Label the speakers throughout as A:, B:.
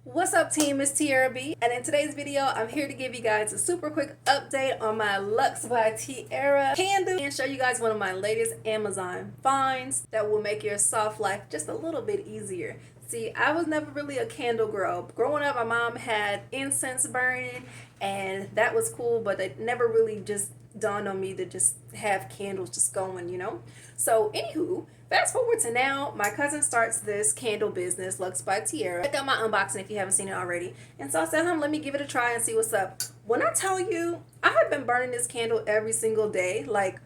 A: What's up, team? It's Tiarrea B, and in today's video I'm here to give you guys a super quick update on my Luxe by Tiarrea candle and show you guys one of my latest Amazon finds that will make your soft life just a little bit easier. See, I was never really a candle girl. Growing up, my mom had incense burning and that was cool, but it never really just dawned on me to just have candles just going, you know? So anywho, fast forward to now, my cousin starts this candle business, Luxe by Tiarrea. Check out my unboxing if you haven't seen it already. And so I said, let me give it a try and see what's up. When I tell you, I have been burning this candle every single day, like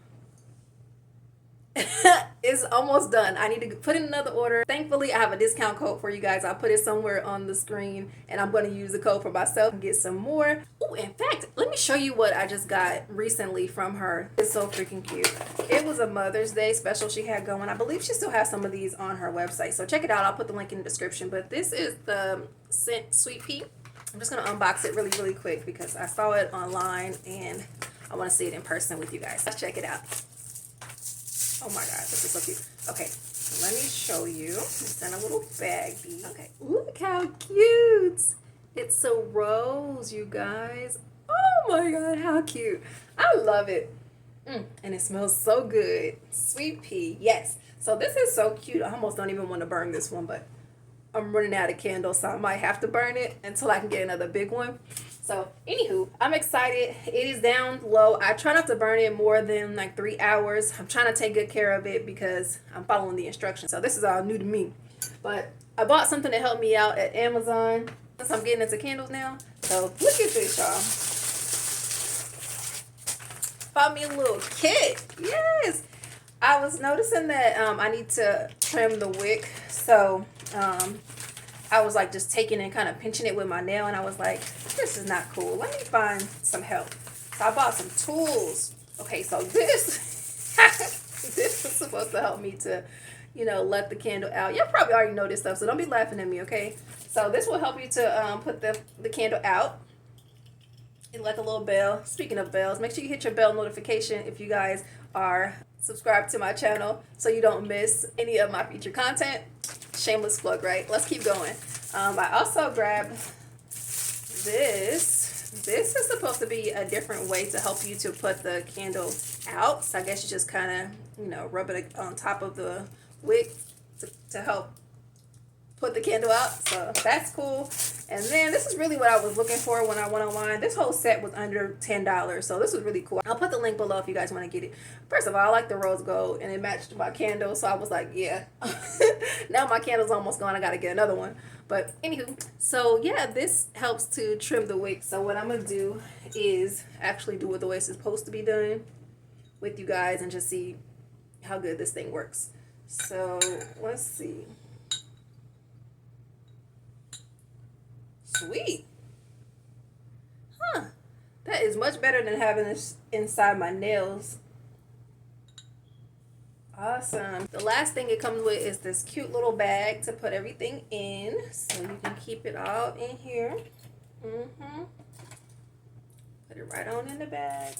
A: it's almost done. I need to put in another order. Thankfully, I have a discount code for you guys. I'll put it somewhere on the screen and I'm going to use the code for myself and get some more. Oh, in fact, let me show you what I just got recently from her. It's so freaking cute. It was a Mother's Day special she had going. I believe she still has some of these on her website. So check it out. I'll put the link in the description. But this is the scent Sweet Pea. I'm just going to unbox it really quick because I saw it online and I want to see it in person with you guys. Let's check it out. Oh my god, this is so cute. Okay, let me show you. It's in a little baggie. Okay, look how cute. It's a rose, you guys. Oh my god, how cute. I love it. And it smells so good. Sweet pea, yes. So this is so cute. I almost don't even want to burn this one, but I'm running out of candles, so I might have to burn it until I can get another big one. So anywho, I'm excited. It is down low. I try not to burn it more than like 3 hours. I'm trying to take good care of it because I'm following the instructions. So this is all new to me. But I bought something to help me out at Amazon since I'm getting into candles now. So look at this, y'all. Found me a little kit. Yes. I was noticing that I need to trim the wick. So I was like just taking and kind of pinching it with my nail, and I was like, this is not cool. Let me find some help. So I bought some tools. Okay, so this this is supposed to help me to, you know, let the candle out. Y'all probably already know this stuff, so don't be laughing at me, okay? So this will help you to put the candle out. It's like a little bell. Speaking of bells, make sure you hit your bell notification if you guys are subscribed to my channel so you don't miss any of my future content. Shameless plug, right? Let's keep going. I also grabbed this. This is supposed to be a different way to help you to put the candle out. So I guess you just kind of, you know, rub it on top of the wick to help put the candle out. So that's cool. And then this is really what I was looking for when I went online. This whole set was under $10, so this was really cool. I'll put the link below if you guys want to get it. First of all, I like the rose gold and it matched my candle, so I was like, yeah. Now my candle's almost gone. I gotta get another one. But anywho, so yeah, this helps to trim the wick. So what I'm gonna do is actually do it the way it's supposed to be done with you guys and just see how good this thing works. So let's see. Sweet. Huh. That is much better than having this inside my nails. Awesome. The last thing it comes with is this cute little bag to put everything in. So you can keep it all in here. Put it right on in the bag.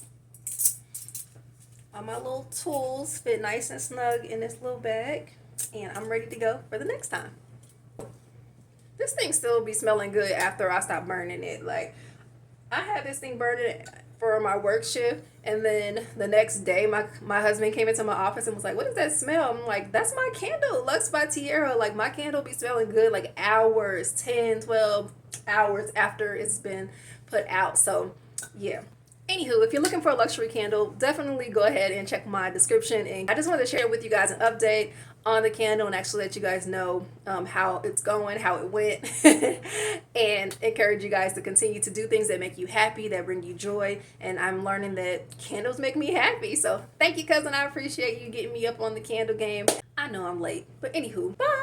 A: All my little tools fit nice and snug in this little bag. And I'm ready to go for the next time. This thing still be smelling good after I stop burning it. Like, I had this thing burning for my work shift, and then the next day my husband came into my office and was like, what does that smell? I'm like, that's my candle, Luxe by Tiarrea. Like, my candle be smelling good like hours, 10, 12 hours after it's been put out. So yeah. Anywho, if you're looking for a luxury candle, definitely go ahead and check my description. And I just wanted to share with you guys an update on the candle and actually let you guys know how it's going, how it went, and encourage you guys to continue to do things that make you happy, that bring you joy. And I'm learning that candles make me happy. So thank you, cousin. I appreciate you getting me up on the candle game. I know I'm late, but anywho, bye.